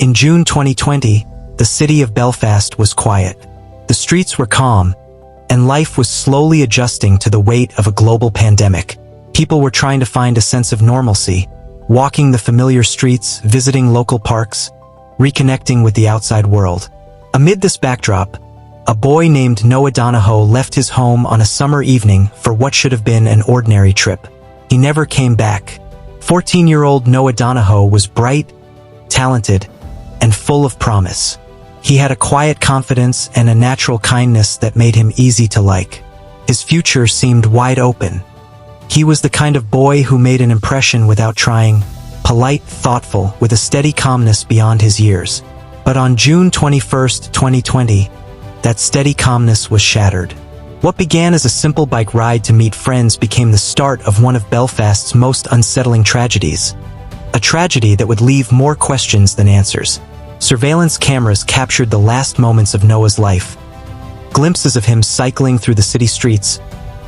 In June 2020, the city of Belfast was quiet. The streets were calm, and life was slowly adjusting to the weight of a global pandemic. People were trying to find a sense of normalcy, walking the familiar streets, visiting local parks, reconnecting with the outside world. Amid this backdrop, a boy named Noah Donohoe left his home on a summer evening for what should have been an ordinary trip. He never came back. 14-year-old Noah Donohoe was bright, talented, and full of promise. He had a quiet confidence and a natural kindness that made him easy to like. His future seemed wide open. He was the kind of boy who made an impression without trying, polite, thoughtful, with a steady calmness beyond his years. But on June 21, 2020, that steady calmness was shattered. What began as a simple bike ride to meet friends became the start of one of Belfast's most unsettling tragedies. A tragedy that would leave more questions than answers. Surveillance cameras captured the last moments of Noah's life. Glimpses of him cycling through the city streets,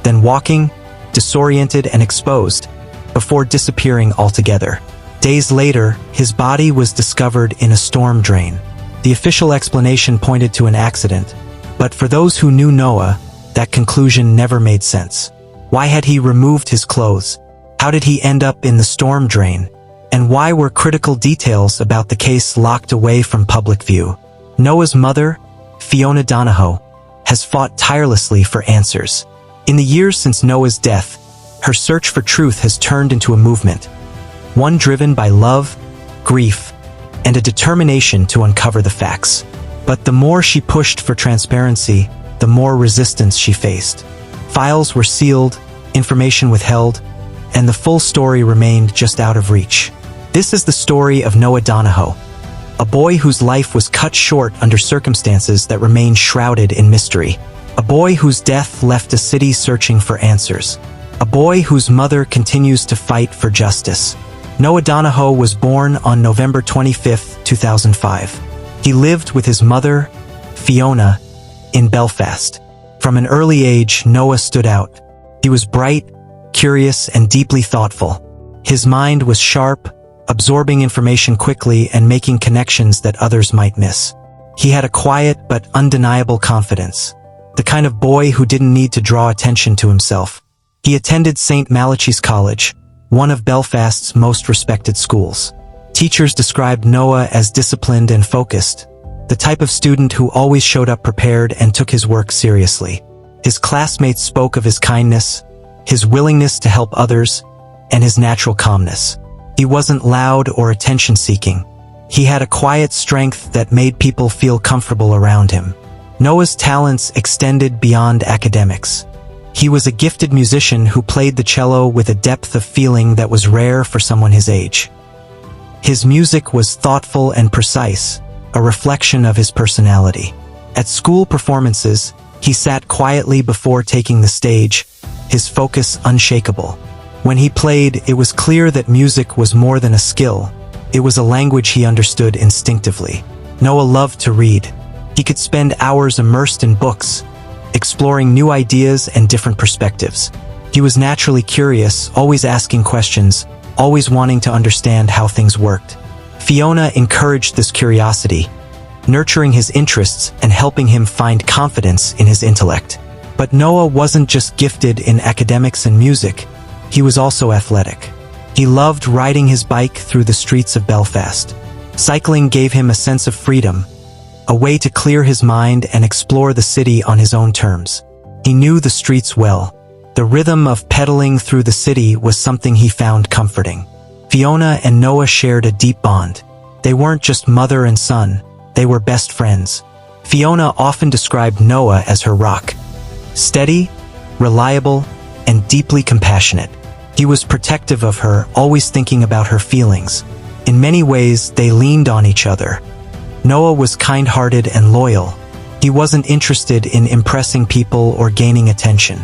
then walking, disoriented and exposed, before disappearing altogether. Days later, his body was discovered in a storm drain. The official explanation pointed to an accident, but for those who knew Noah, that conclusion never made sense. Why had he removed his clothes? How did he end up in the storm drain? And why were critical details about the case locked away from public view? Noah's mother, Fiona Donohoe, has fought tirelessly for answers. In the years since Noah's death, her search for truth has turned into a movement, one driven by love, grief, and a determination to uncover the facts. But the more she pushed for transparency, the more resistance she faced. Files were sealed, information withheld, and the full story remained just out of reach. This is the story of Noah Donohoe, a boy whose life was cut short under circumstances that remain shrouded in mystery. A boy whose death left a city searching for answers. A boy whose mother continues to fight for justice. Noah Donohoe was born on November 25, 2005. He lived with his mother, Fiona, in Belfast. From an early age, Noah stood out. He was bright, curious, and deeply thoughtful. His mind was sharp, absorbing information quickly and making connections that others might miss. He had a quiet but undeniable confidence, the kind of boy who didn't need to draw attention to himself. He attended St. Malachy's College, one of Belfast's most respected schools. Teachers described Noah as disciplined and focused, the type of student who always showed up prepared and took his work seriously. His classmates spoke of his kindness, his willingness to help others, and his natural calmness. He wasn't loud or attention-seeking. He had a quiet strength that made people feel comfortable around him. Noah's talents extended beyond academics. He was a gifted musician who played the cello with a depth of feeling that was rare for someone his age. His music was thoughtful and precise, a reflection of his personality. At school performances, he sat quietly before taking the stage, his focus unshakable. When he played, it was clear that music was more than a skill. It was a language he understood instinctively. Noah loved to read. He could spend hours immersed in books, exploring new ideas and different perspectives. He was naturally curious, always asking questions, always wanting to understand how things worked. Fiona encouraged this curiosity, nurturing his interests and helping him find confidence in his intellect. But Noah wasn't just gifted in academics and music. He was also athletic. He loved riding his bike through the streets of Belfast. Cycling gave him a sense of freedom, a way to clear his mind and explore the city on his own terms. He knew the streets well. The rhythm of pedaling through the city was something he found comforting. Fiona and Noah shared a deep bond. They weren't just mother and son, they were best friends. Fiona often described Noah as her rock. Steady, reliable, and deeply compassionate. He was protective of her, always thinking about her feelings. In many ways, they leaned on each other. Noah was kind-hearted and loyal. He wasn't interested in impressing people or gaining attention.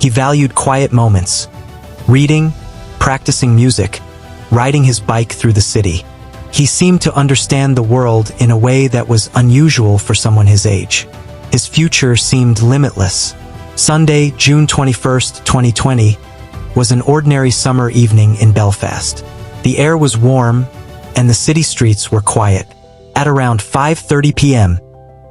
He valued quiet moments, reading, practicing music, riding his bike through the city. He seemed to understand the world in a way that was unusual for someone his age. His future seemed limitless. Sunday, June 21, 2020, was an ordinary summer evening in Belfast. The air was warm, and the city streets were quiet. At around 5:30 p.m.,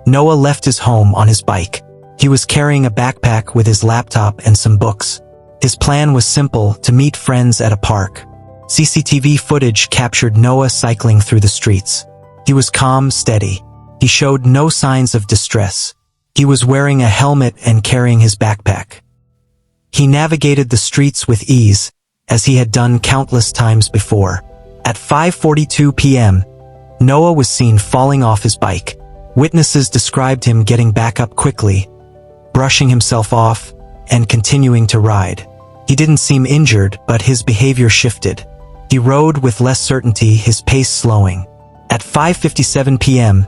Noah left his home on his bike. He was carrying a backpack with his laptop and some books. His plan was simple: to meet friends at a park. CCTV footage captured Noah cycling through the streets. He was calm, steady. He showed no signs of distress. He was wearing a helmet and carrying his backpack. He navigated the streets with ease, as he had done countless times before. At 5:42 p.m., Noah was seen falling off his bike. Witnesses described him getting back up quickly, brushing himself off, and continuing to ride. He didn't seem injured, but his behavior shifted. He rode with less certainty, his pace slowing. At 5:57 p.m.,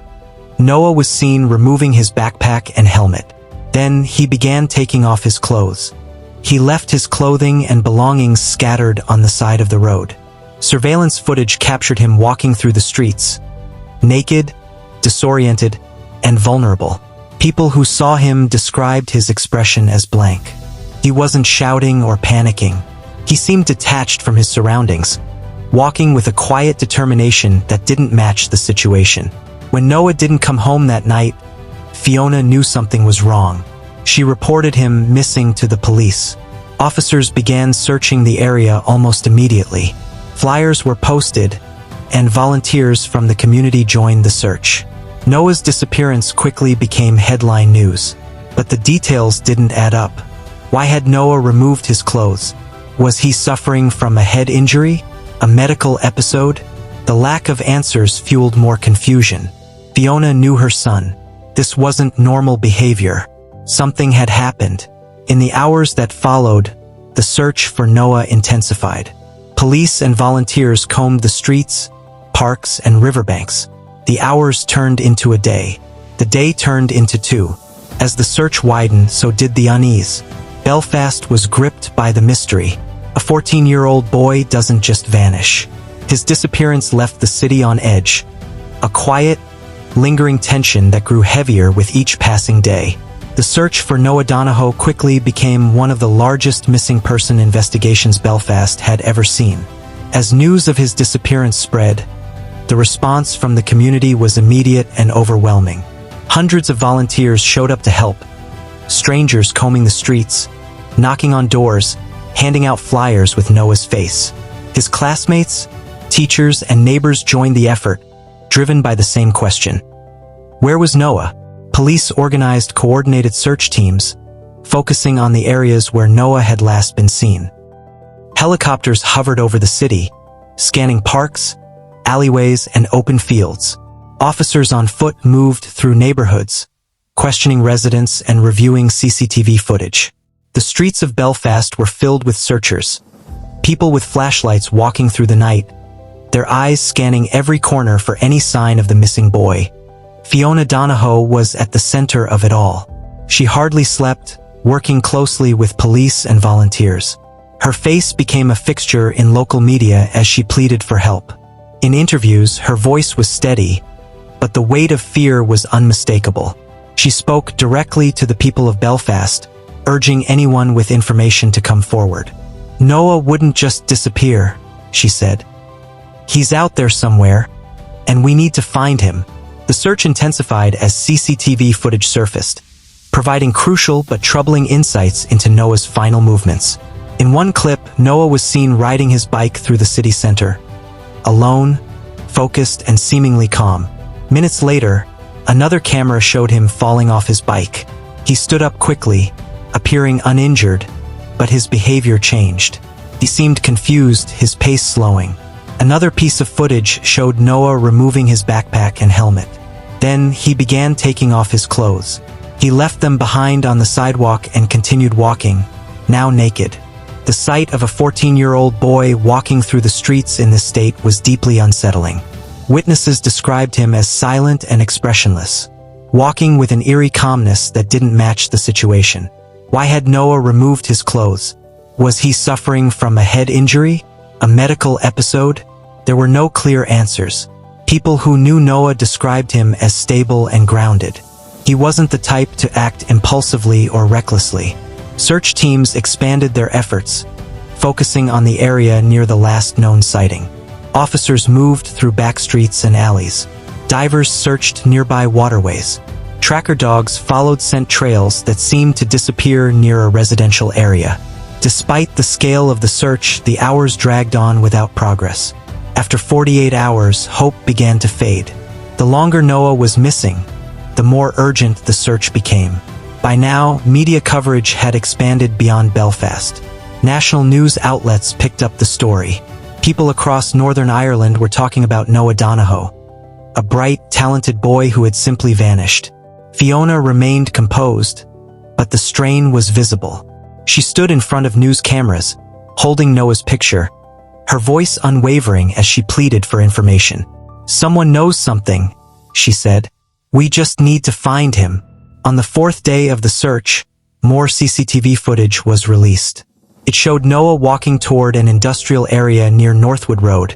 Noah was seen removing his backpack and helmet. Then he began taking off his clothes. He left his clothing and belongings scattered on the side of the road. Surveillance footage captured him walking through the streets, naked, disoriented, and vulnerable. People who saw him described his expression as blank. He wasn't shouting or panicking. He seemed detached from his surroundings, walking with a quiet determination that didn't match the situation. When Noah didn't come home that night, Fiona knew something was wrong. She reported him missing to the police. Officers began searching the area almost immediately. Flyers were posted, and volunteers from the community joined the search. Noah's disappearance quickly became headline news, but the details didn't add up. Why had Noah removed his clothes? Was he suffering from a head injury? A medical episode? The lack of answers fueled more confusion. Fiona knew her son. This wasn't normal behavior. Something had happened. In the hours that followed, the search for Noah intensified. Police and volunteers combed the streets, parks, and riverbanks. The hours turned into a day. The day turned into two. As the search widened, so did the unease. Belfast was gripped by the mystery. A 14-year-old boy doesn't just vanish. His disappearance left the city on edge. A quiet, lingering tension that grew heavier with each passing day. The search for Noah Donohoe quickly became one of the largest missing person investigations Belfast had ever seen. As news of his disappearance spread, the response from the community was immediate and overwhelming. Hundreds of volunteers showed up to help. Strangers combing the streets, knocking on doors, handing out flyers with Noah's face. His classmates, teachers, and neighbors joined the effort, driven by the same question. Where was Noah? Police organized coordinated search teams, focusing on the areas where Noah had last been seen. Helicopters hovered over the city, scanning parks, alleyways, and open fields. Officers on foot moved through neighborhoods, questioning residents and reviewing CCTV footage. The streets of Belfast were filled with searchers, people with flashlights walking through the night, their eyes scanning every corner for any sign of the missing boy. Fiona Donohoe was at the center of it all. She hardly slept, working closely with police and volunteers. Her face became a fixture in local media as she pleaded for help. In interviews, her voice was steady, but the weight of fear was unmistakable. She spoke directly to the people of Belfast, urging anyone with information to come forward. Noah wouldn't just disappear, she said. He's out there somewhere, and we need to find him. The search intensified as CCTV footage surfaced, providing crucial but troubling insights into Noah's final movements. In one clip, Noah was seen riding his bike through the city center, alone, focused, and seemingly calm. Minutes later, another camera showed him falling off his bike. He stood up quickly, appearing uninjured, but his behavior changed. He seemed confused, his pace slowing. Another piece of footage showed Noah removing his backpack and helmet. Then he began taking off his clothes. He left them behind on the sidewalk and continued walking, now naked. The sight of a 14-year-old boy walking through the streets in this state was deeply unsettling. Witnesses described him as silent and expressionless, walking with an eerie calmness that didn't match the situation. Why had Noah removed his clothes? Was he suffering from a head injury? A medical episode? There were no clear answers. People who knew Noah described him as stable and grounded. He wasn't the type to act impulsively or recklessly. Search teams expanded their efforts, focusing on the area near the last known sighting. Officers moved through back streets and alleys, Divers searched nearby waterways. Tracker dogs followed scent trails that seemed to disappear near a residential area. Despite the scale of the search, the hours dragged on without progress. After 48 hours, hope began to fade. The longer Noah was missing, the more urgent the search became. By now, media coverage had expanded beyond Belfast. National news outlets picked up the story. People across Northern Ireland were talking about Noah Donohoe, a bright, talented boy who had simply vanished. Fiona remained composed, but the strain was visible. She stood in front of news cameras, holding Noah's picture, her voice unwavering as she pleaded for information. "Someone knows something," she said. "We just need to find him." On the fourth day of the search, more CCTV footage was released. It showed Noah walking toward an industrial area near Northwood Road.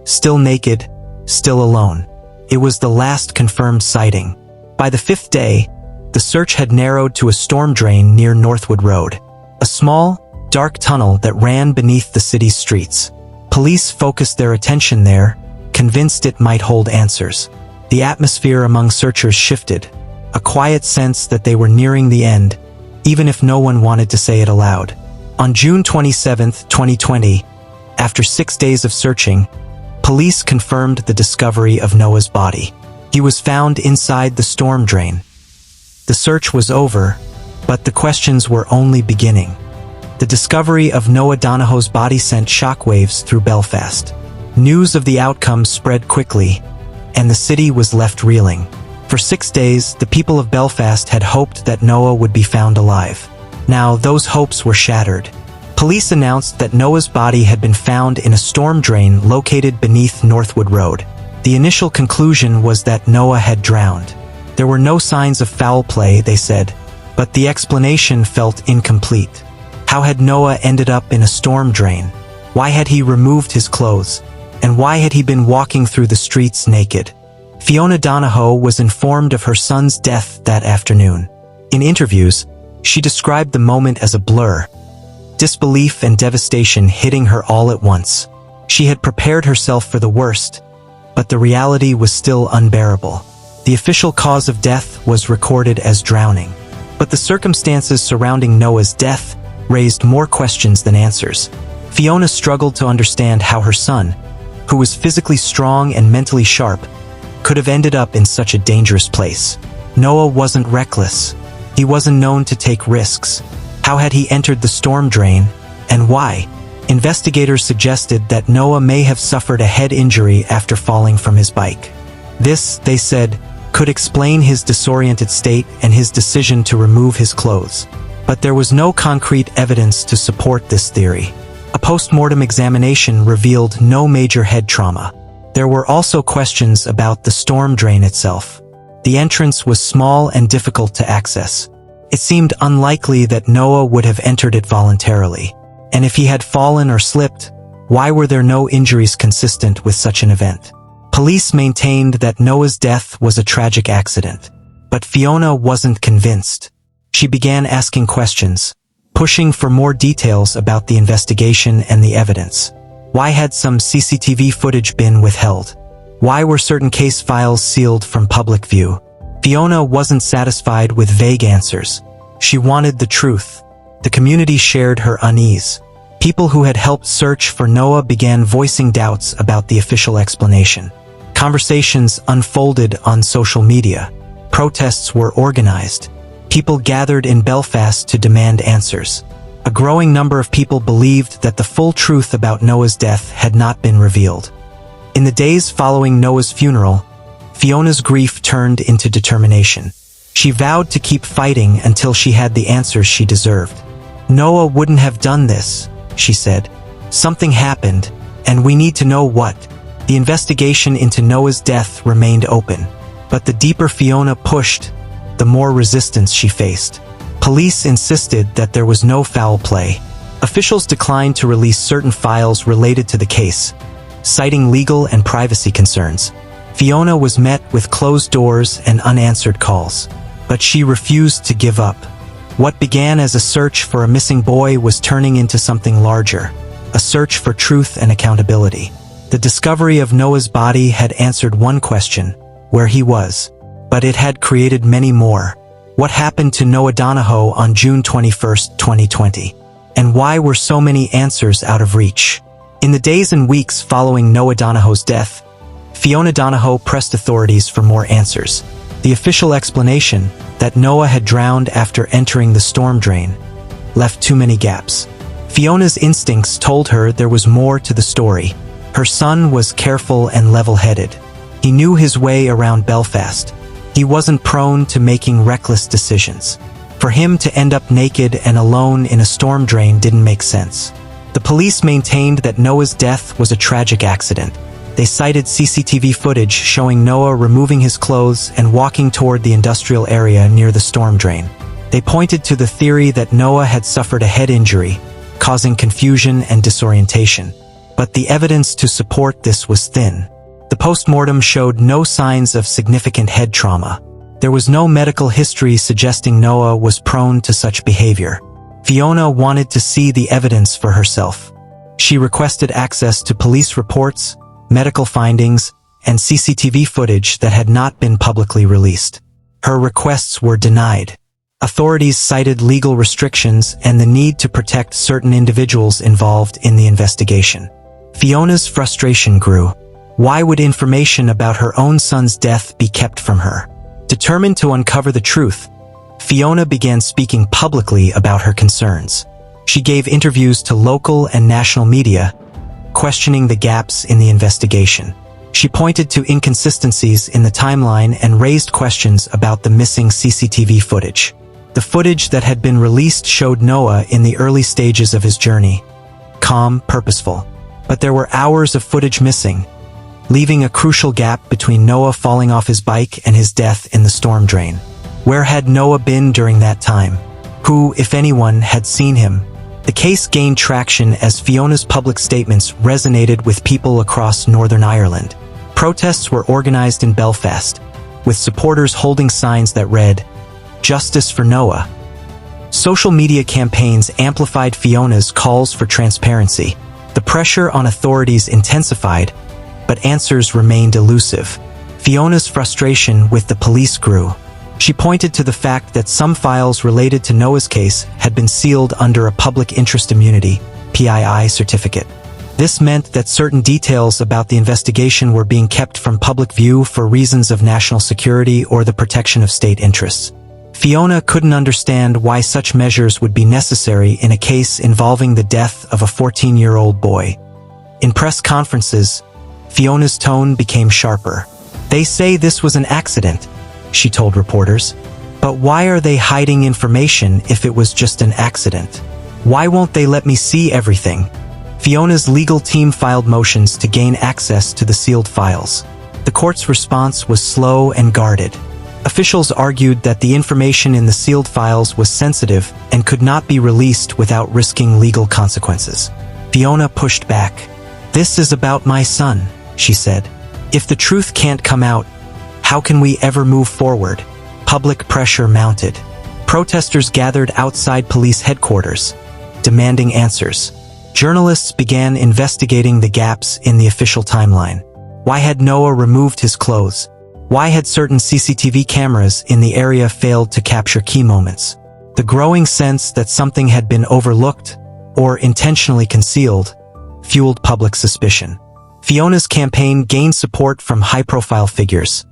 Still naked, still alone. It was the last confirmed sighting. By the fifth day, the search had narrowed to a storm drain near Northwood Road, a small, dark tunnel that ran beneath the city's streets. Police focused their attention there, convinced it might hold answers. The atmosphere among searchers shifted, a quiet sense that they were nearing the end, even if no one wanted to say it aloud. On June 27, 2020, after 6 days of searching, police confirmed the discovery of Noah's body. He was found inside the storm drain. The search was over, but the questions were only beginning. The discovery of Noah Donohoe's body sent shockwaves through Belfast. News of the outcome spread quickly, and the city was left reeling. For 6 days, the people of Belfast had hoped that Noah would be found alive. Now, those hopes were shattered. Police announced that Noah's body had been found in a storm drain located beneath Northwood Road. The initial conclusion was that Noah had drowned. There were no signs of foul play, they said, but the explanation felt incomplete. How had Noah ended up in a storm drain? Why had he removed his clothes? And why had he been walking through the streets naked? Fiona Donohoe was informed of her son's death that afternoon. In interviews, she described the moment as a blur, disbelief and devastation hitting her all at once. She had prepared herself for the worst, but the reality was still unbearable. The official cause of death was recorded as drowning, but the circumstances surrounding Noah's death raised more questions than answers. Fiona struggled to understand how her son, who was physically strong and mentally sharp, could have ended up in such a dangerous place. Noah wasn't reckless. He wasn't known to take risks. How had he entered the storm drain, and why? Investigators suggested that Noah may have suffered a head injury after falling from his bike. This, they said, could explain his disoriented state and his decision to remove his clothes. But there was no concrete evidence to support this theory. A post-mortem examination revealed no major head trauma. There were also questions about the storm drain itself. The entrance was small and difficult to access. It seemed unlikely that Noah would have entered it voluntarily. And if he had fallen or slipped, why were there no injuries consistent with such an event? Police maintained that Noah's death was a tragic accident. But Fiona wasn't convinced. She began asking questions, pushing for more details about the investigation and the evidence. Why had some CCTV footage been withheld? Why were certain case files sealed from public view? Fiona wasn't satisfied with vague answers. She wanted the truth. The community shared her unease. People who had helped search for Noah began voicing doubts about the official explanation. Conversations unfolded on social media. Protests were organized. People gathered in Belfast to demand answers. A growing number of people believed that the full truth about Noah's death had not been revealed. In the days following Noah's funeral, Fiona's grief turned into determination. She vowed to keep fighting until she had the answers she deserved. "Noah wouldn't have done this," she said. "Something happened, and we need to know what." The investigation into Noah's death remained open, but the deeper Fiona pushed, the more resistance she faced. Police insisted that there was no foul play. Officials declined to release certain files related to the case, citing legal and privacy concerns. Fiona was met with closed doors and unanswered calls, but she refused to give up. What began as a search for a missing boy was turning into something larger, a search for truth and accountability. The discovery of Noah's body had answered one question: where he was. But it had created many more. What happened to Noah Donohoe on June 21, 2020? And why were so many answers out of reach? In the days and weeks following Noah Donohoe's death, Fiona Donohoe pressed authorities for more answers. The official explanation, that Noah had drowned after entering the storm drain, left too many gaps. Fiona's instincts told her there was more to the story. Her son was careful and level-headed. He knew his way around Belfast. He wasn't prone to making reckless decisions. For him to end up naked and alone in a storm drain didn't make sense. The police maintained that Noah's death was a tragic accident. They cited CCTV footage showing Noah removing his clothes and walking toward the industrial area near the storm drain. They pointed to the theory that Noah had suffered a head injury, causing confusion and disorientation. But the evidence to support this was thin. The post-mortem showed no signs of significant head trauma. There was no medical history suggesting Noah was prone to such behavior. Fiona wanted to see the evidence for herself. She requested access to police reports, medical findings, and CCTV footage that had not been publicly released. Her requests were denied. Authorities cited legal restrictions and the need to protect certain individuals involved in the investigation. Fiona's frustration grew. Why would information about her own son's death be kept from her? Determined to uncover the truth, Fiona began speaking publicly about her concerns. She gave interviews to local and national media, questioning the gaps in the investigation. She pointed to inconsistencies in the timeline and raised questions about the missing CCTV footage. The footage that had been released showed Noah in the early stages of his journey, calm, purposeful. But there were hours of footage missing, leaving a crucial gap between Noah falling off his bike and his death in the storm drain. Where had Noah been during that time? Who, if anyone, had seen him? The case gained traction as Fiona's public statements resonated with people across Northern Ireland. Protests were organized in Belfast, with supporters holding signs that read, "Justice for Noah." Social media campaigns amplified Fiona's calls for transparency. The pressure on authorities intensified, but answers remained elusive. Fiona's frustration with the police grew. She pointed to the fact that some files related to Noah's case had been sealed under a public interest immunity (PII) certificate. This meant that certain details about the investigation were being kept from public view for reasons of national security or the protection of state interests. Fiona couldn't understand why such measures would be necessary in a case involving the death of a 14-year-old boy. In press conferences, Fiona's tone became sharper. "They say this was an accident," she told reporters. "But why are they hiding information if it was just an accident? Why won't they let me see everything?" Fiona's legal team filed motions to gain access to the sealed files. The court's response was slow and guarded. Officials argued that the information in the sealed files was sensitive and could not be released without risking legal consequences. Fiona pushed back. "This is about my son," she said. "If the truth can't come out, how can we ever move forward?" Public pressure mounted. Protesters gathered outside police headquarters, demanding answers. Journalists began investigating the gaps in the official timeline. Why had Noah removed his clothes? Why had certain CCTV cameras in the area failed to capture key moments? The growing sense that something had been overlooked or intentionally concealed fueled public suspicion. Fiona's campaign gained support from high-profile figures,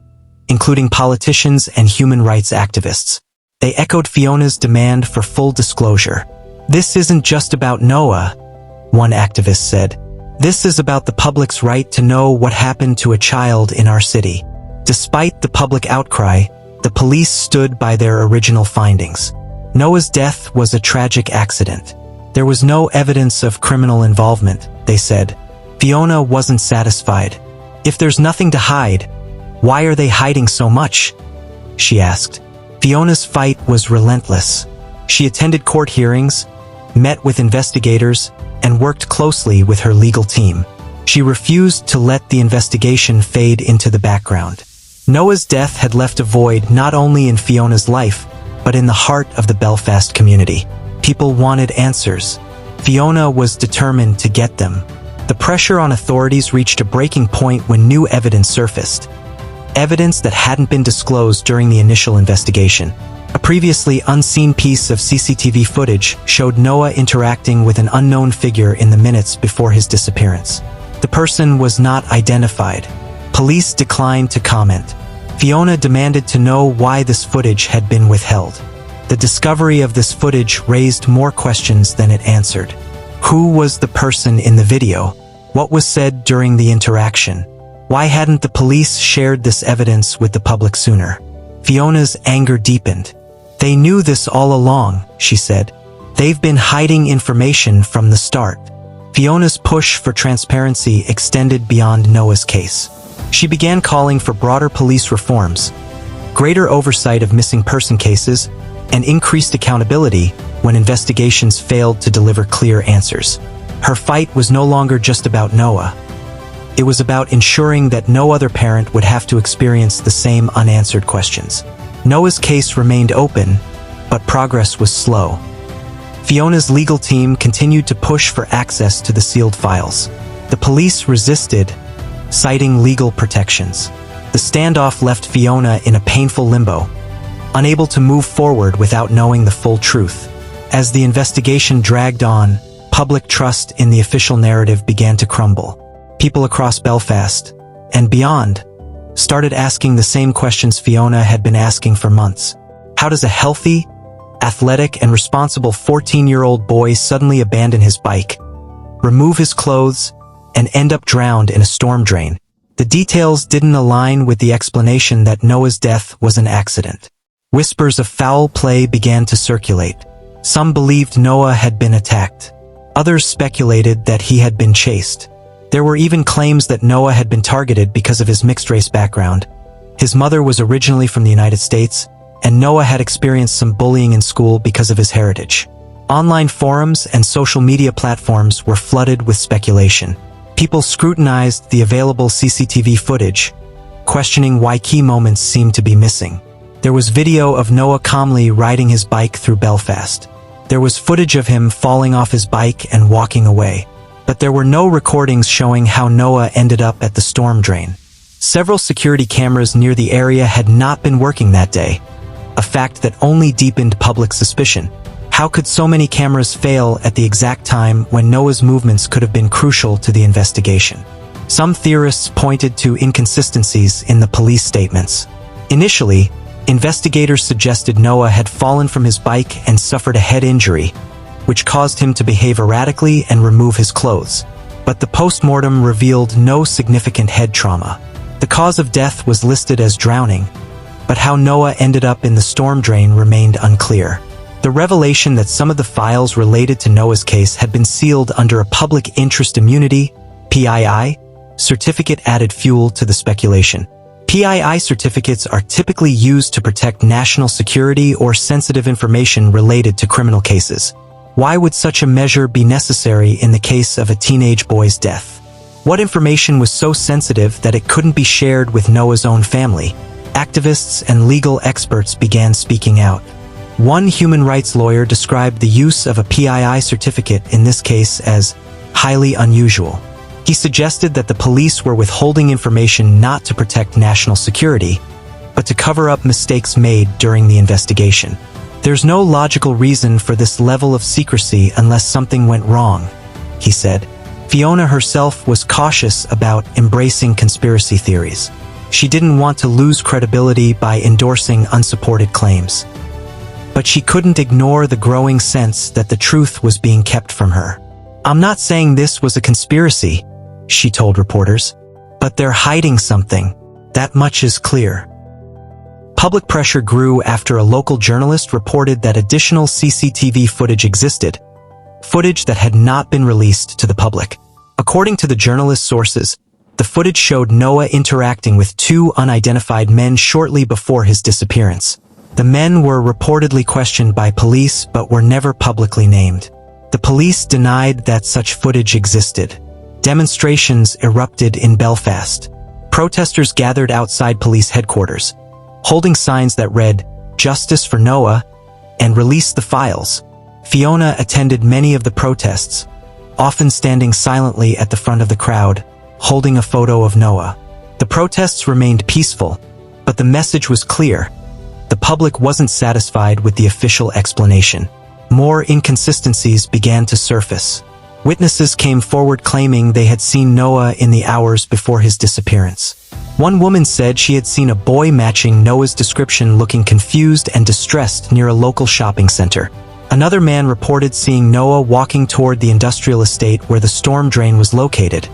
including politicians and human rights activists. They echoed Fiona's demand for full disclosure. "This isn't just about Noah," one activist said. "This is about the public's right to know what happened to a child in our city." Despite the public outcry, the police stood by their original findings. Noah's death was a tragic accident. There was no evidence of criminal involvement, they said. Fiona wasn't satisfied. "If there's nothing to hide, why are they hiding so much?" she asked. Fiona's fight was relentless. She attended court hearings, met with investigators, and worked closely with her legal team. She refused to let the investigation fade into the background. Noah's death had left a void not only in Fiona's life, but in the heart of the Belfast community. People wanted answers. Fiona was determined to get them. The pressure on authorities reached a breaking point when new evidence surfaced. evidence that hadn't been disclosed during the initial investigation. A previously unseen piece of CCTV footage showed Noah interacting with an unknown figure in the minutes before his disappearance. The person was not identified. Police declined to comment. Fiona demanded to know why this footage had been withheld. The discovery of this footage raised more questions than it answered. Who was the person in the video? What was said during the interaction? Why hadn't the police shared this evidence with the public sooner? Fiona's anger deepened. They knew this all along, she said. They've been hiding information from the start. Fiona's push for transparency extended beyond Noah's case. She began calling for broader police reforms, greater oversight of missing person cases, and increased accountability when investigations failed to deliver clear answers. Her fight was no longer just about Noah. It was about ensuring that no other parent would have to experience the same unanswered questions. Noah's case remained open, but progress was slow. Fiona's legal team continued to push for access to the sealed files. The police resisted, citing legal protections. The standoff left Fiona in a painful limbo, unable to move forward without knowing the full truth. As the investigation dragged on, public trust in the official narrative began to crumble. People across Belfast, and beyond, started asking the same questions Fiona had been asking for months. How does a healthy, athletic, and responsible 14-year-old boy suddenly abandon his bike, remove his clothes, and end up drowned in a storm drain? The details didn't align with the explanation that Noah's death was an accident. Whispers of foul play began to circulate. Some believed Noah had been attacked. Others speculated that he had been chased. There were even claims that Noah had been targeted because of his mixed-race background. His mother was originally from the United States, and Noah had experienced some bullying in school because of his heritage. Online forums and social media platforms were flooded with speculation. People scrutinized the available CCTV footage, questioning why key moments seemed to be missing. There was video of Noah calmly riding his bike through Belfast. There was footage of him falling off his bike and walking away. But there were no recordings showing how Noah ended up at the storm drain. Several security cameras near the area had not been working that day, a fact that only deepened public suspicion. How could so many cameras fail at the exact time when Noah's movements could have been crucial to the investigation? Some theorists pointed to inconsistencies in the police statements. Initially, investigators suggested Noah had fallen from his bike and suffered a head injury, which caused him to behave erratically and remove his clothes. But the post-mortem revealed no significant head trauma. The cause of death was listed as drowning, but how Noah ended up in the storm drain remained unclear. The revelation that some of the files related to Noah's case had been sealed under a public interest immunity, PII, certificate added fuel to the speculation. PII certificates are typically used to protect national security or sensitive information related to criminal cases. Why would such a measure be necessary in the case of a teenage boy's death? What information was so sensitive that it couldn't be shared with Noah's own family? Activists and legal experts began speaking out. One human rights lawyer described the use of a PII certificate in this case as highly unusual. He suggested that the police were withholding information not to protect national security, but to cover up mistakes made during the investigation. There's no logical reason for this level of secrecy unless something went wrong, he said. Fiona herself was cautious about embracing conspiracy theories. She didn't want to lose credibility by endorsing unsupported claims. But she couldn't ignore the growing sense that the truth was being kept from her. "I'm not saying this was a conspiracy," she told reporters, "but they're hiding something. That much is clear." Public pressure grew after a local journalist reported that additional CCTV footage existed, footage that had not been released to the public. According to the journalist's sources, the footage showed Noah interacting with two unidentified men shortly before his disappearance. The men were reportedly questioned by police but were never publicly named. The police denied that such footage existed. Demonstrations erupted in Belfast. Protesters gathered outside police headquarters, holding signs that read, "Justice for Noah," and "Release the files." Fiona attended many of the protests, often standing silently at the front of the crowd, holding a photo of Noah. The protests remained peaceful, but the message was clear. The public wasn't satisfied with the official explanation. More inconsistencies began to surface. Witnesses came forward claiming they had seen Noah in the hours before his disappearance. One woman said she had seen a boy matching Noah's description looking confused and distressed near a local shopping center. Another man reported seeing Noah walking toward the industrial estate where the storm drain was located,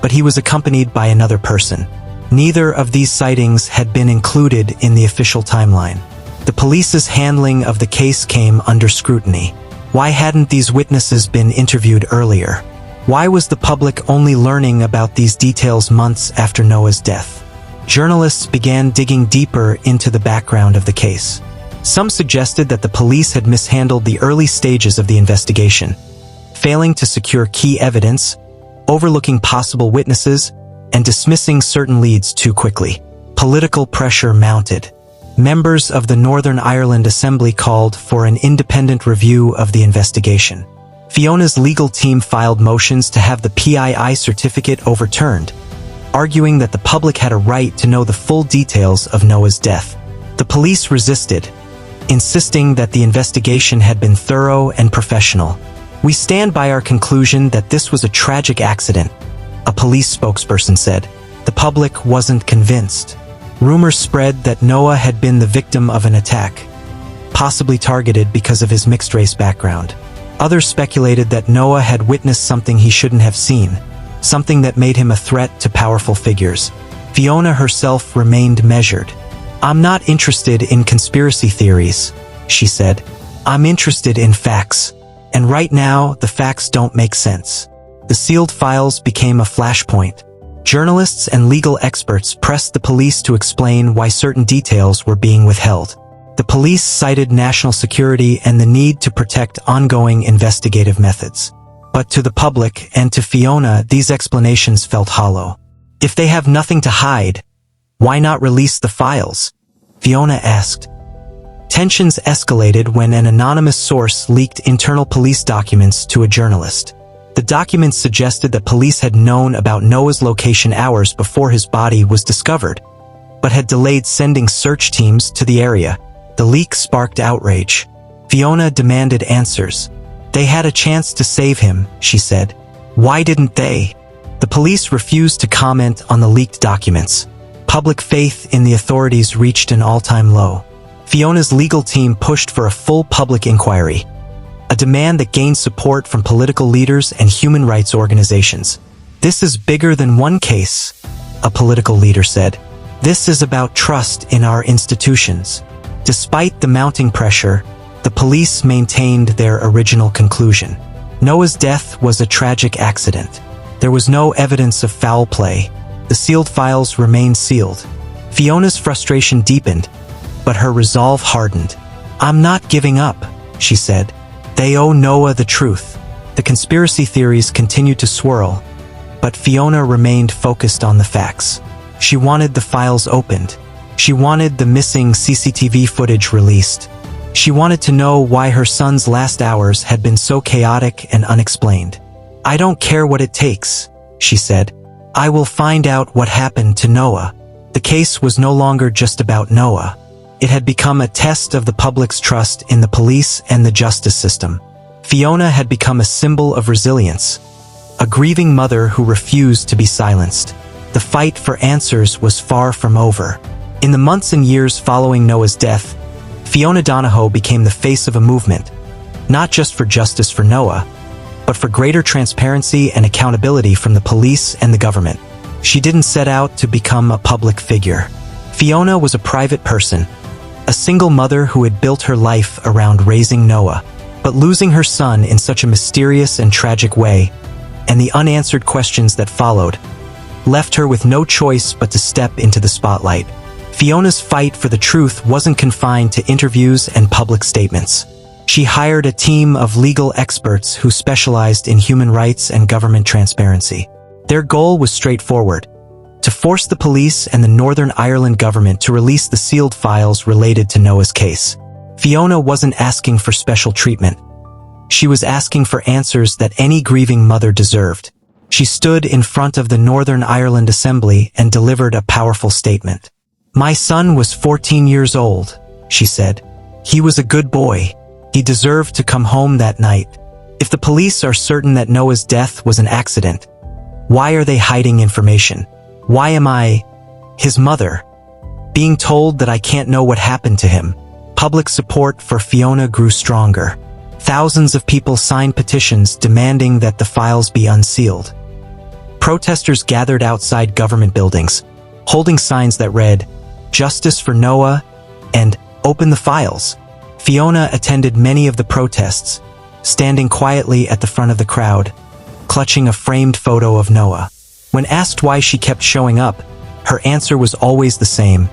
but he was accompanied by another person. Neither of these sightings had been included in the official timeline. The police's handling of the case came under scrutiny. Why hadn't these witnesses been interviewed earlier? Why was the public only learning about these details months after Noah's death? Journalists began digging deeper into the background of the case. Some suggested that the police had mishandled the early stages of the investigation, failing to secure key evidence, overlooking possible witnesses, and dismissing certain leads too quickly. Political pressure mounted. Members of the Northern Ireland Assembly called for an independent review of the investigation. Fiona's legal team filed motions to have the PII certificate overturned, arguing that the public had a right to know the full details of Noah's death. The police resisted, insisting that the investigation had been thorough and professional. "We stand by our conclusion that this was a tragic accident," a police spokesperson said. The public wasn't convinced. Rumors spread that Noah had been the victim of an attack, possibly targeted because of his mixed-race background. Others speculated that Noah had witnessed something he shouldn't have seen, something that made him a threat to powerful figures. Fiona herself remained measured. "I'm not interested in conspiracy theories," she said. "I'm interested in facts. And right now, the facts don't make sense." The sealed files became a flashpoint. Journalists and legal experts pressed the police to explain why certain details were being withheld. The police cited national security and the need to protect ongoing investigative methods. But to the public and to Fiona, these explanations felt hollow. If they have nothing to hide, why not release the files? Fiona asked. Tensions escalated when an anonymous source leaked internal police documents to a journalist. The documents suggested that police had known about Noah's location hours before his body was discovered, but had delayed sending search teams to the area. The leak sparked outrage. Fiona demanded answers. "They had a chance to save him," she said. "Why didn't they?" The police refused to comment on the leaked documents. Public faith in the authorities reached an all-time low. Fiona's legal team pushed for a full public inquiry, a demand that gained support from political leaders and human rights organizations. "This is bigger than one case," a political leader said. "This is about trust in our institutions." Despite the mounting pressure, the police maintained their original conclusion. Noah's death was a tragic accident. There was no evidence of foul play. The sealed files remained sealed. Fiona's frustration deepened, but her resolve hardened. "I'm not giving up," she said. "They owe Noah the truth." The conspiracy theories continued to swirl, but Fiona remained focused on the facts. She wanted the files opened. She wanted the missing CCTV footage released. She wanted to know why her son's last hours had been so chaotic and unexplained. "I don't care what it takes," she said. "I will find out what happened to Noah." The case was no longer just about Noah. It had become a test of the public's trust in the police and the justice system. Fiona had become a symbol of resilience, a grieving mother who refused to be silenced. The fight for answers was far from over. In the months and years following Noah's death, Fiona Donohoe became the face of a movement, not just for justice for Noah, but for greater transparency and accountability from the police and the government. She didn't set out to become a public figure. Fiona was a private person, a single mother who had built her life around raising Noah. But losing her son in such a mysterious and tragic way, and the unanswered questions that followed, left her with no choice but to step into the spotlight. Fiona's fight for the truth wasn't confined to interviews and public statements. She hired a team of legal experts who specialized in human rights and government transparency. Their goal was straightforward: to force the police and the Northern Ireland government to release the sealed files related to Noah's case. Fiona wasn't asking for special treatment. She was asking for answers that any grieving mother deserved. She stood in front of the Northern Ireland Assembly and delivered a powerful statement. "My son was 14 years old," she said. "He was a good boy. He deserved to come home that night. If the police are certain that Noah's death was an accident, why are they hiding information? Why am I, his mother, being told that I can't know what happened to him?" Public support for Fiona grew stronger. Thousands of people signed petitions demanding that the files be unsealed. Protesters gathered outside government buildings, holding signs that read, "Justice for Noah" and "Open the files." Fiona attended many of the protests, standing quietly at the front of the crowd, clutching a framed photo of Noah. When asked why she kept showing up, her answer was always the same: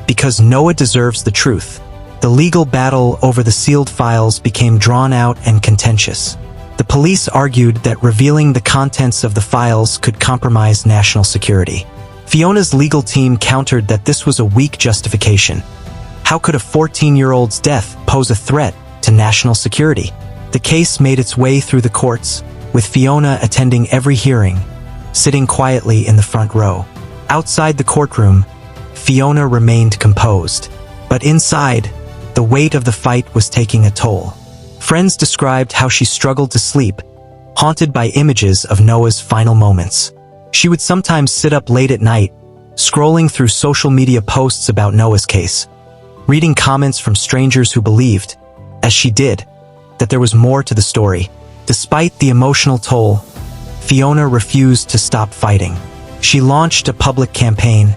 because Noah deserves the truth. The legal battle over the sealed files became drawn out and contentious. The police argued that revealing the contents of the files could compromise national security. Fiona's legal team countered that this was a weak justification. How could a 14-year-old's death pose a threat to national security? The case made its way through the courts, with Fiona attending every hearing, sitting quietly in the front row. Outside the courtroom, Fiona remained composed. But inside, the weight of the fight was taking a toll. Friends described how she struggled to sleep, haunted by images of Noah's final moments. She would sometimes sit up late at night, scrolling through social media posts about Noah's case, reading comments from strangers who believed, as she did, that there was more to the story. Despite the emotional toll, Fiona refused to stop fighting. She launched a public campaign,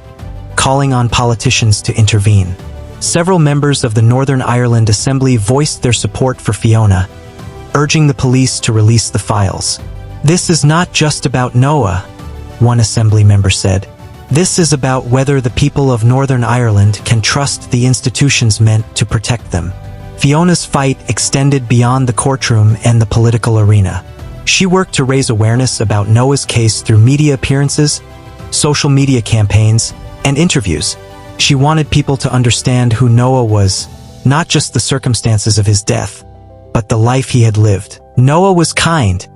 calling on politicians to intervene. Several members of the Northern Ireland Assembly voiced their support for Fiona, urging the police to release the files. "This is not just about Noah," one assembly member said. "This is about whether the people of Northern Ireland can trust the institutions meant to protect them." Fiona's fight extended beyond the courtroom and the political arena. She worked to raise awareness about Noah's case through media appearances, social media campaigns, and interviews. She wanted people to understand who Noah was, not just the circumstances of his death, but the life he had lived. "Noah was kind,"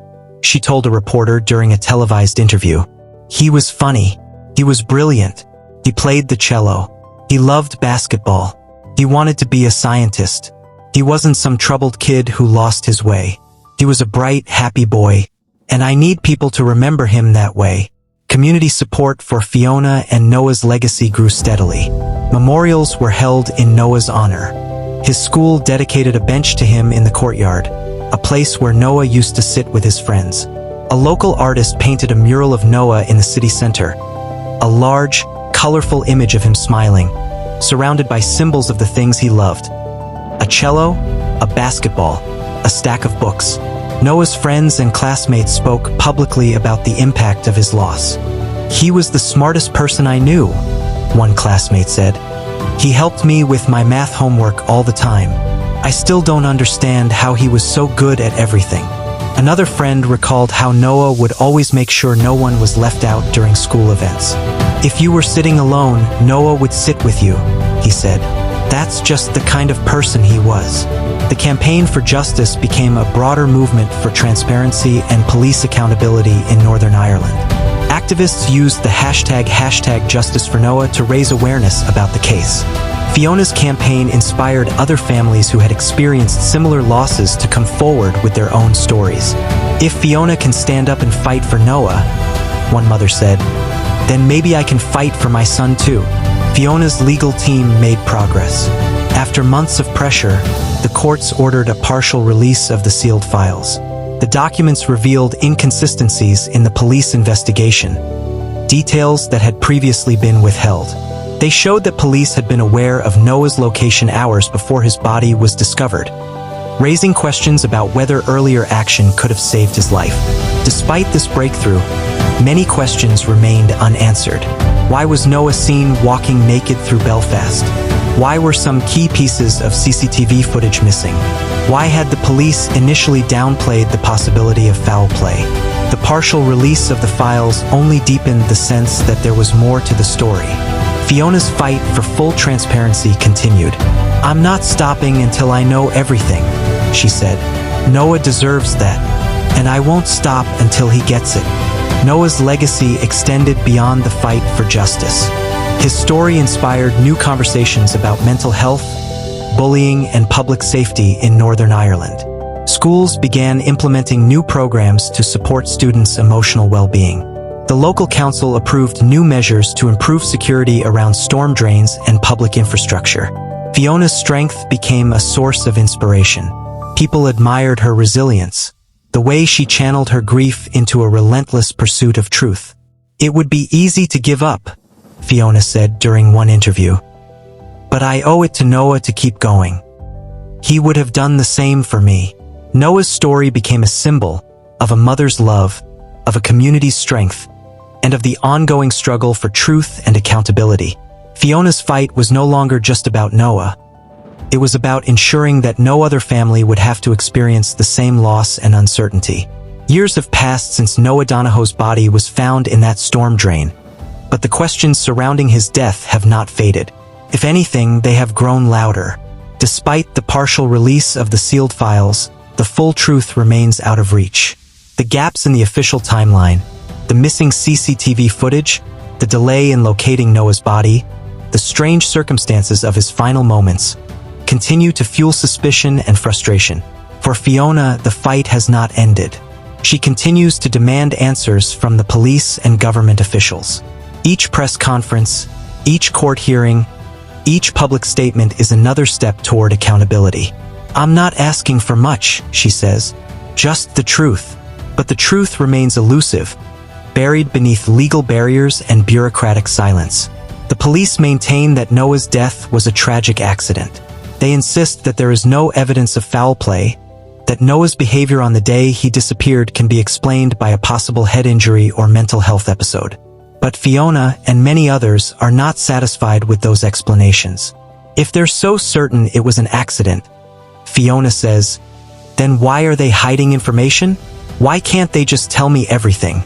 she told a reporter during a televised interview. "He was funny. He was brilliant. He played the cello. He loved basketball. He wanted to be a scientist. He wasn't some troubled kid who lost his way. He was a bright, happy boy, and I need people to remember him that way." Community support for Fiona and Noah's legacy grew steadily. Memorials were held in Noah's honor. His school dedicated a bench to him in the courtyard, a place where Noah used to sit with his friends. A local artist painted a mural of Noah in the city center, a large, colorful image of him smiling, surrounded by symbols of the things he loved: a cello, a basketball, a stack of books. Noah's friends and classmates spoke publicly about the impact of his loss. "He was the smartest person I knew," one classmate said. "He helped me with my math homework all the time. I still don't understand how he was so good at everything." Another friend recalled how Noah would always make sure no one was left out during school events. "If you were sitting alone, Noah would sit with you," he said. "That's just the kind of person he was." The campaign for justice became a broader movement for transparency and police accountability in Northern Ireland. Activists used the hashtag #JusticeForNoah to raise awareness about the case. Fiona's campaign inspired other families who had experienced similar losses to come forward with their own stories. "If Fiona can stand up and fight for Noah," one mother said, "then maybe I can fight for my son too." Fiona's legal team made progress. After months of pressure, the courts ordered a partial release of the sealed files. The documents revealed inconsistencies in the police investigation, details that had previously been withheld. They showed that police had been aware of Noah's location hours before his body was discovered, raising questions about whether earlier action could have saved his life. Despite this breakthrough, many questions remained unanswered. Why was Noah seen walking naked through Belfast? Why were some key pieces of CCTV footage missing? Why had the police initially downplayed the possibility of foul play? The partial release of the files only deepened the sense that there was more to the story. Fiona's fight for full transparency continued. "I'm not stopping until I know everything," she said. "Noah deserves that, and I won't stop until he gets it." Noah's legacy extended beyond the fight for justice. His story inspired new conversations about mental health, bullying, and public safety in Northern Ireland. Schools began implementing new programs to support students' emotional well-being. The local council approved new measures to improve security around storm drains and public infrastructure. Fiona's strength became a source of inspiration. People admired her resilience, the way she channeled her grief into a relentless pursuit of truth. "It would be easy to give up," Fiona said during one interview. "But I owe it to Noah to keep going. He would have done the same for me." Noah's story became a symbol of a mother's love, of a community's strength, and of the ongoing struggle for truth and accountability. Fiona's fight was no longer just about Noah. It was about ensuring that no other family would have to experience the same loss and uncertainty. Years have passed since Noah Donohoe's body was found in that storm drain, but the questions surrounding his death have not faded. If anything, they have grown louder. Despite the partial release of the sealed files, the full truth remains out of reach. The gaps in the official timeline, the missing CCTV footage, the delay in locating Noah's body, the strange circumstances of his final moments, continue to fuel suspicion and frustration. For Fiona, the fight has not ended. She continues to demand answers from the police and government officials. Each press conference, each court hearing, each public statement is another step toward accountability. "I'm not asking for much," she says, "just the truth." But the truth remains elusive, buried beneath legal barriers and bureaucratic silence. The police maintain that Noah's death was a tragic accident. They insist that there is no evidence of foul play, that Noah's behavior on the day he disappeared can be explained by a possible head injury or mental health episode. But Fiona and many others are not satisfied with those explanations. If they're so certain it was an accident, Fiona says, then why are they hiding information? Why can't they just tell me everything?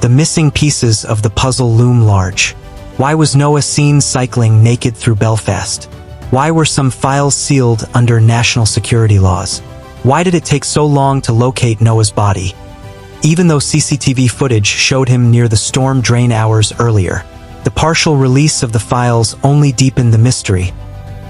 The missing pieces of the puzzle loom large. Why was Noah seen cycling naked through Belfast? Why were some files sealed under national security laws? Why did it take so long to locate Noah's body? Even though CCTV footage showed him near the storm drain hours earlier, the partial release of the files only deepened the mystery,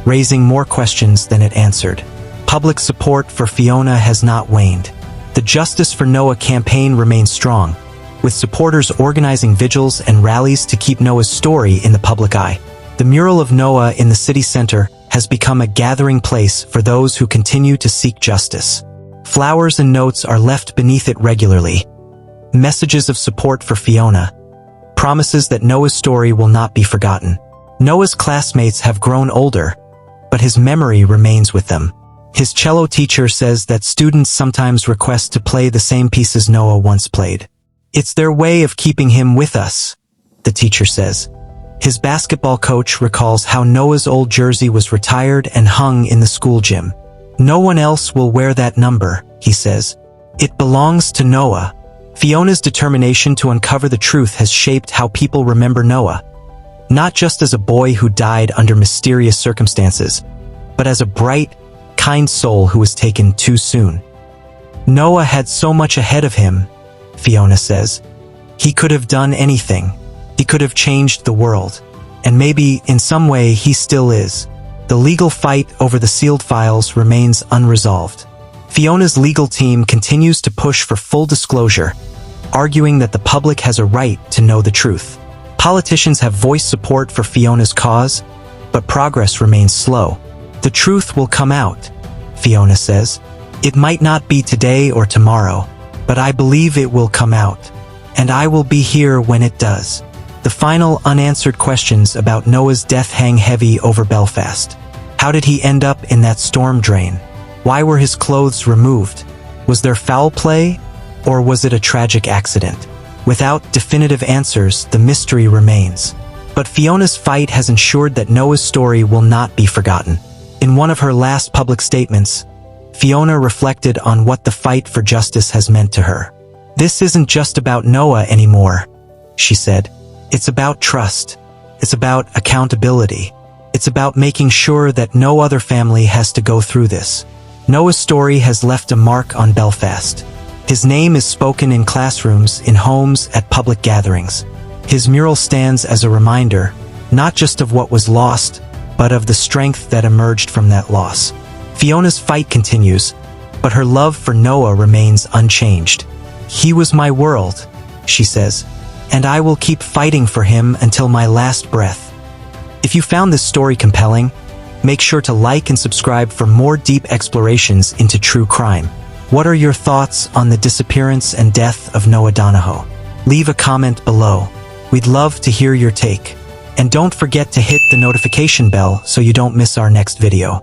raising more questions than it answered. Public support for Fiona has not waned. The Justice for Noah campaign remains strong, with supporters organizing vigils and rallies to keep Noah's story in the public eye. The mural of Noah in the city center has become a gathering place for those who continue to seek justice. Flowers and notes are left beneath it regularly. Messages of support for Fiona, promises that Noah's story will not be forgotten. Noah's classmates have grown older, but his memory remains with them. His cello teacher says that students sometimes request to play the same pieces Noah once played. "It's their way of keeping him with us," the teacher says. His basketball coach recalls how Noah's old jersey was retired and hung in the school gym. "No one else will wear that number," he says. "It belongs to Noah." Fiona's determination to uncover the truth has shaped how people remember Noah, not just as a boy who died under mysterious circumstances, but as a bright, kind soul who was taken too soon. Noah had so much ahead of him, Fiona says. He could have done anything. He could have changed the world. And maybe, in some way, he still is. The legal fight over the sealed files remains unresolved. Fiona's legal team continues to push for full disclosure, arguing that the public has a right to know the truth. Politicians have voiced support for Fiona's cause, but progress remains slow. "The truth will come out," Fiona says. "It might not be today or tomorrow, but I believe it will come out, and I will be here when it does." The final unanswered questions about Noah's death hang heavy over Belfast. How did he end up in that storm drain? Why were his clothes removed? Was there foul play, or was it a tragic accident? Without definitive answers, the mystery remains. But Fiona's fight has ensured that Noah's story will not be forgotten. In one of her last public statements, Fiona reflected on what the fight for justice has meant to her. "This isn't just about Noah anymore," she said. "It's about trust. It's about accountability. It's about making sure that no other family has to go through this." Noah's story has left a mark on Belfast. His name is spoken in classrooms, in homes, at public gatherings. His mural stands as a reminder, not just of what was lost, but of the strength that emerged from that loss. Fiona's fight continues, but her love for Noah remains unchanged. "He was my world," she says, "and I will keep fighting for him until my last breath." If you found this story compelling, make sure to like and subscribe for more deep explorations into true crime. What are your thoughts on the disappearance and death of Noah Donohoe? Leave a comment below. We'd love to hear your take. And don't forget to hit the notification bell so you don't miss our next video.